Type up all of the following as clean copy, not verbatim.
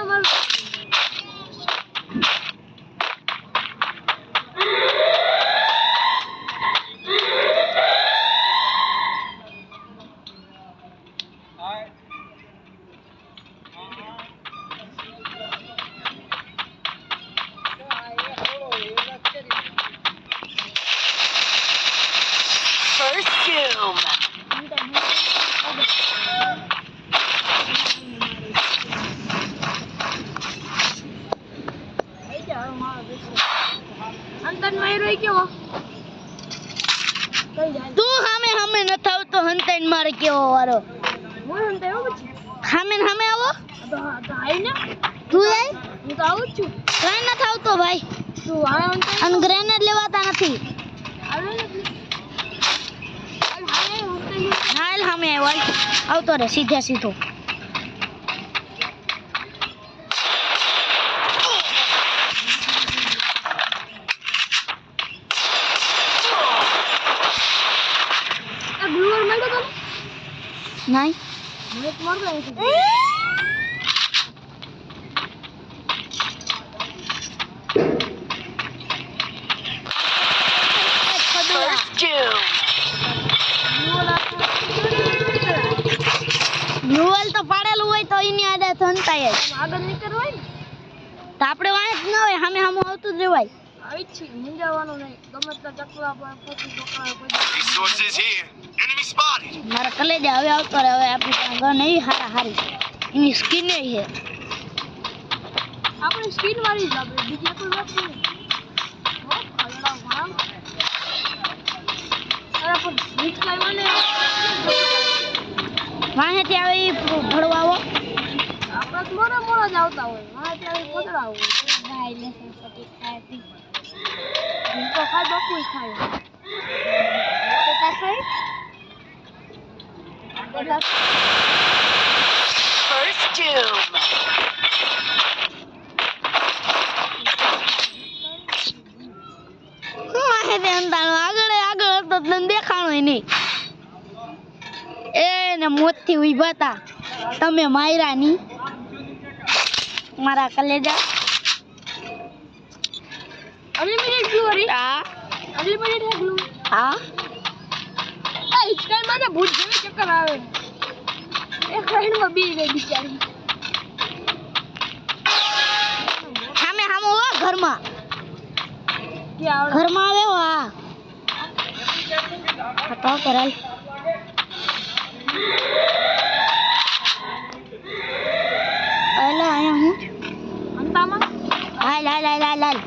મારું First doom. અંતન માર્યો કેવો તું સામે સામે ન થાવ તો હંતાઈને મારે કેવો વારો હું હંતાયો પછી સામે સામે આવો તો આઈ ને તું આય હું તો આવું જ છું કઈ ન થાવ તો ભાઈ તું આ અંતન અને ગ્રેનેડ લેવાતા નથી આવે ને હાલે હંતાઈ હાલ સામે આવ્યો આવતો રે સીધે સીધો ગ્લુઅર માર્યો તો નહીં મને તો મારતો નથી First doom. ગ્લુઅલ તો પાડેલું હોય તો એની આડે હંતાય જ આગળ નીકળવાય ને તો આપણે વાંચ ન હોય સામે સામે આવતું જ રહેવાય આવી જ છે મુંજાવાનું નહીં ગમે ત્યાં ચકલા પર પછી ચોકડા પર Resources here. Enemy spotted. મારા કલેજા હવે આવતો રહે હવે આપણી પાસે ગન એવી હારી એની સ્કિન એ છે આપણે સ્કીન વાળી જ આપણે બીજી કોઈ વાત નહીં હો ખલડા વામ અરે પણ બીજ લાવ્યો ને વાહેથી આવે ઈ ભળવા આવો આપણે તો મોરા જ આવતા હોય વાહ ત્યાં ખોદડા હોય ભાઈ લેસન પટી ખાતી હું તો ખાઈ બાપુ ખાય તો તા ખાઈ First doom. વાહેથી અંતાણો આગળ હતો તને દેખાણો નહીં એને મોતથી ઊભા તા તમે માર્યા ની મારા કલેજા અનલિમિટેડ ગ્લુ હરી આ અનલિમિટેડ હે ગ્લુ આ આ ઇચકાઈ માં ભૂત જેવી ચક્કર આવે એક લાઈનમાં બી ગઈ બિચારી સામે સામે હો ઘરમાં કે આવડે ઘરમાં આવે હો આ તો કરાલ અલા આયા હું અંતામાં હાલ હાલ હાલ હાલ હાલ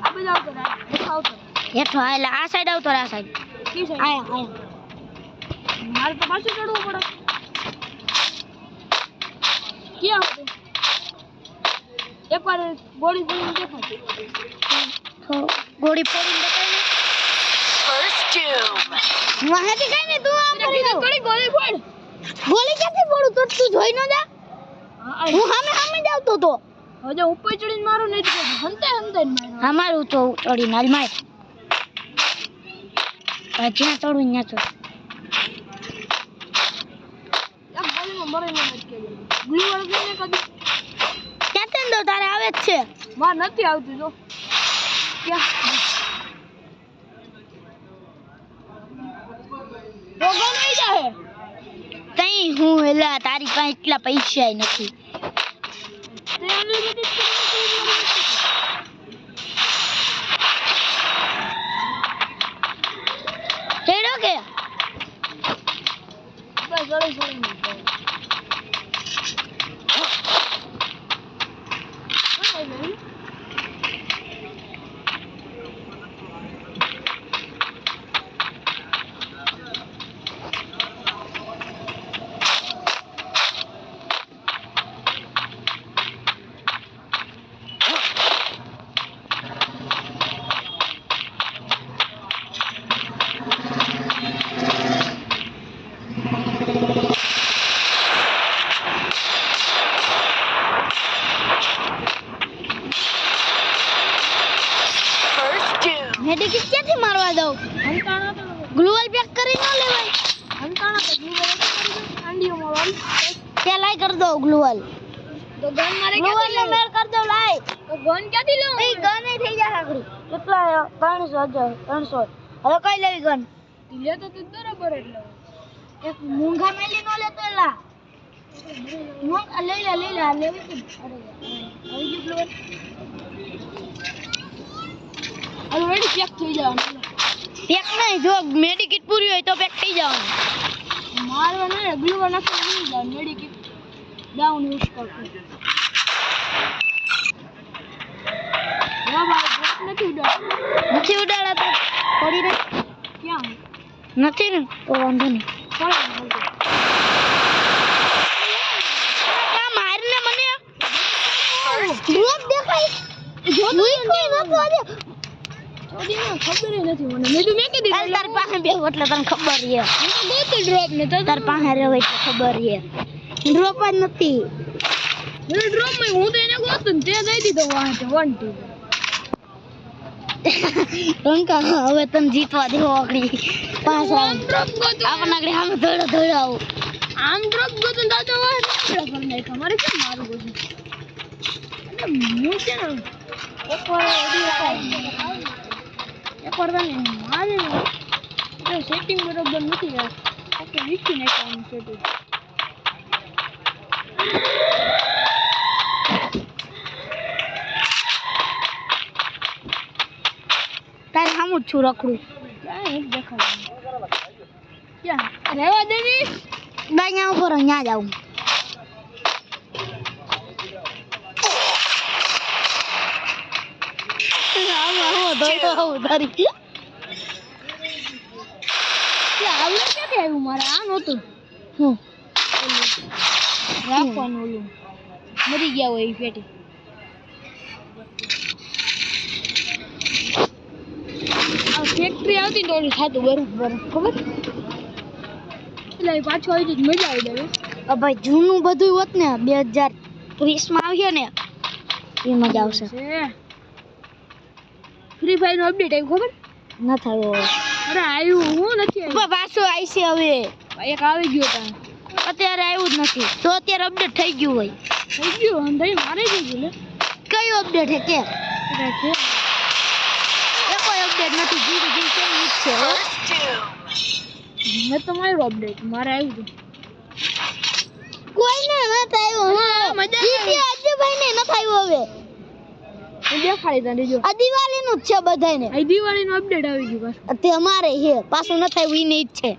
આ બધા આવતો રહે આવતો હેઠો હાલ આ સાઈડ આવતો રે આ સાઈડ કી છે આયા આયા મારે તો પાછું ચડવું પડે ક્યાં હતું એકવાર ગોળી જોઈને દેખાતી તો ગોળી ફોડીને દેખાય First doom. ને વાહેથી કઈ નહીં તું આમ કરી દો કડી ગોળી ફોડ ગોળી ક્યાંથી ફોડું તો તું જોઈ ન જા હું સામે સામે જ આવતો તો હવે ઉપર ચડીને મારું નહીં તો હંતે હંતે મારું અમારું તો ચડીને હાલ માર જ્યાં ચડું ત્યાં ચડ એક ગોળીમાં મરે ન નથી કે ગ્લુ વાળો જોઈને કદી ક્યાંથી દો તારે આવે જ છે માર નથી આવતું જો ક્યાં ભોગો નહીં જાય તઈ હું એલા તારી પાસે એટલા પૈસા નથી તે અનલિમિટેડ ચડ્યો કે બસ જલ્દી જલ્દી મેડિકિટ ક્યાંથી મારવા દઉં હંતાણા તો ગ્લુઅલ પેક કરી ન લેવાય હંતાણા તો ગ્લુ વાળો કરી દો આંડીઓ મારવાનું ત્યાં લાઈ કરી દઉં ગ્લુઅલ તો ગન મારે ગ્લુવનનો મેળ કર દો લાય તો ગન ક્યાંથી લઉં એ ગન એ થઈ જાય આગળ કેટલા 300 હવે કઈ લેવી ગન લે તો તું બરાબર એટલે એક મૂંગા મેલી નો લેતો એલા લઈ લે લેવી તું અરે આવી ગયું ગ્લુવન ઓલરેડી પેક થઈ જવાનું પેક નહીં જો મેડિકિટ પૂરી હોય તો પેક થઈ જવાનું મારવા ને ગ્લુવન નાખી નહીં જાય મેડિકિટ ડાઉન યુઝ કરતો ભાઈ નથી ઉડાડા તો પડી ને ક્યાં નથી ને તો વાંધો નહીં મારને મને ડ્રોપ દેખાય જો તો આજે ખબર નથી મને મેં તો મેં કીધી તાર પાસે બે એટલે તને ખબર છે મેં તો ડ્રોપ ને તો તાર પાસે રહે એટલે ખબર છે ડ્રોપ જ નથી મેં ડ્રોપ માં હું તો એને ગોતું ને તે દઈ દીધો વાંચે 1 2 રંકા હવે તને જીતવા દેવો આગળી 5 રાઉન્ડ ડ્રોપ ગોતો આપણ આગળી સામે ધોડો આવો આમ ડ્રોપ ગોતો દાદા વાહ કરી નાખ અમારે કેમ મારું ગોતું એટલે હું છે ને એકવાર તને મારે ને સેટિંગ બરોબર નથી યાર ઓકે વીખી નાખવાનું સેટિંગ તારે સામું જ છું રખડું ક્યાં એક દેખાય ક્યાં રહેવા દે ની અહીંયા ઉપર અહીંયા જાઉં આવડે ક્યાંથી આવ્યું મારે આ નહોતું હું રાખવાનું ઓલું મરી ગયા હોય એ પેટી આ ફેક્ટરી આવતી ને ઓલું થતું બરફ ખબર એટલે એ પાછું આવી જતું મજા આવી જાય ભાઈ જૂનું બધું હોત ને 2030 માં આવ્યો ને એ મજા આવશે ફ્રી ફાયર નું અપડેટ આવ્યું ખબર ન થયો અરે આવ્યું હું નથી આવ્યું પાછું આવશે હવે એક આવી ગયો તા અત્યારે આવ્યું જ નથી તો અત્યારે અપડેટ થઈ ગયું હોય થઈ ગયું અંધાઈ મારે થઈ ગયું લે કયું અપડેટ હે કે અરે છે એ કોઈ અપડેટ નથી જીરું જી કેમ ઈ છે હો મેં તો મારું અપડેટ મારે આવ્યું હતું કોઈ ને ન થયું મજા જીતી આજે ભાઈ ને ન થયું હવે હું દેખાડી તને જો આ દિવાળી નું જ છે બધાને આ દિવાળી નું અપડેટ આવી ગયું પાછું તે અમારે છે પાછું ન થયું ઈ ને જ છે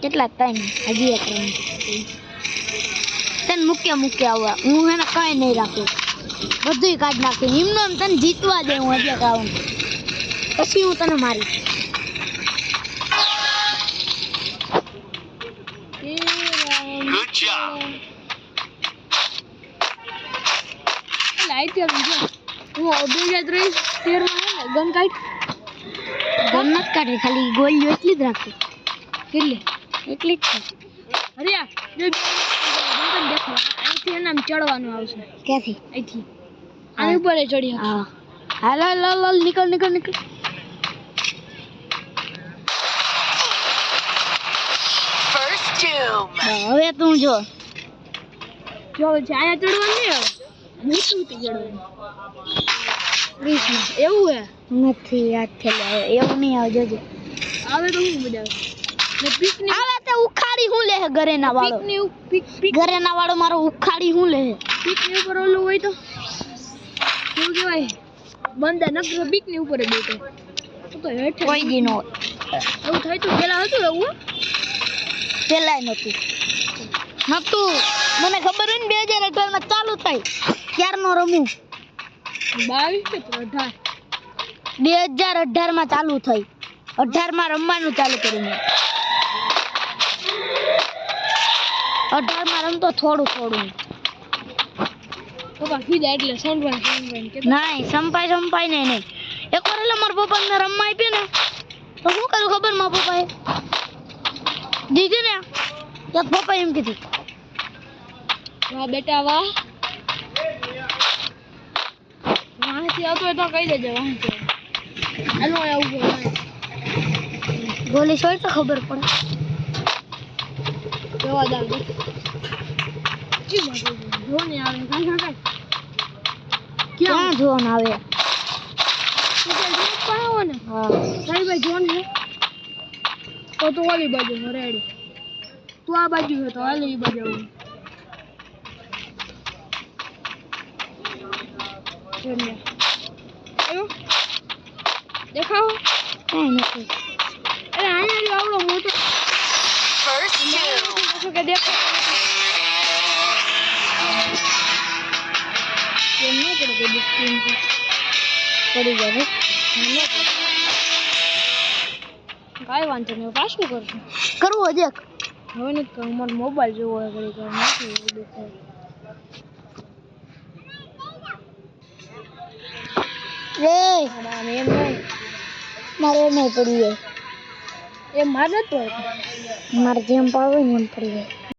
કેટલા ટાઈમ હજી એક રાઉન્ડ તને મૂકે આવવા હું એને કઈ નહીં રાખું બધું કાઢ નાખી એમનો એમ તને જીતવા દે હું હજી એક રાઉન્ડ પછી હું તને મારીશ Good job. લાઈટ ચાલુ છે હું 2013 માં હે ને ગન કાઢ ગન નથી કાઢી ખાલી ગોળીઓ એટલી જ રાખી કેટલી એટલી જ છે અરે આ જો ગન દેખો અહીંથી એનામ ચડવાનું આવશે ક્યાંથી અહીંથી આની ઉપર ચડી હા હાલ હાલ હાલ નીકળ First doom. હવે તું જો જો છે આયા ચડવાનું નહીં આવે નીચે ચડવાનું કૃષ્ણ એવું હે નથી યાદ થયેલું એવું નહીં આવે જોજો આવે તો હું મજા આવે ને પિકનિક આવે તો ઉખાડી હું લે ઘરેના વાળો પિકનિક ઘરેના વાળો મારો ઉખાડી હું લે પિકનિક ઉપર ઓલું હોય તો કેવું કહેવાય બંદા નકર પિકનિક ઉપર જ બેઠો તો હેઠે કોઈ દી નો એવું થાય તો પેલા હતું એવું પેલાય નતું મને ખબર હોય ને 2018 માં ચાલુ થાય ક્યારનો રમું 22 કે 18 2018 માં ચાલુ થઈ 18 માં રમવાનું ચાલુ કર્યું મેં 18 માં રમતો થોડું પપ્પા કીધા એટલે સંભાળ કે નહીં સંપાય નહીં એક વાર એટલે મારા પપ્પાને રમવા આપી ને તો શું કર્યું ખબર મારા પપ્પાએ દીધી ને એક પપ્પા એમ કીધું વાહ બેટા વાહ વાંચી આવતો હોય તો કહી દેજે વાંચી હાલો આવું ગોલી છોડ તો ખબર પડે જવા દે જો ને આવે કાંઈ કાંઈ ક્યાં જોન આવે તું કે જોન પાવો ને હા તારી ભાઈ જોન છે તો ઓલી બાજુ રેડી તું આ બાજુ છે તો હાલ એ બાજુ આવું જોને આયો દેખાવો કાંઈ નથી અરે અહીંયા આવડો મોટો First 2. શું કે દેખો કેમ ન પડે કે બિસ્કિન પડી જાય કાંઈ વાંધો નહીં પાછું કરશું કરવું હજી એક હવે નથી કરું મારો મોબાઈલ જોવો હોય ઘડી ઘર નથી દેખાય રે એમ નહીં મારે નહીં પડી જાય એ મારે નથી પડતું મારે જેમ પાડવું ને એમ પડી જાય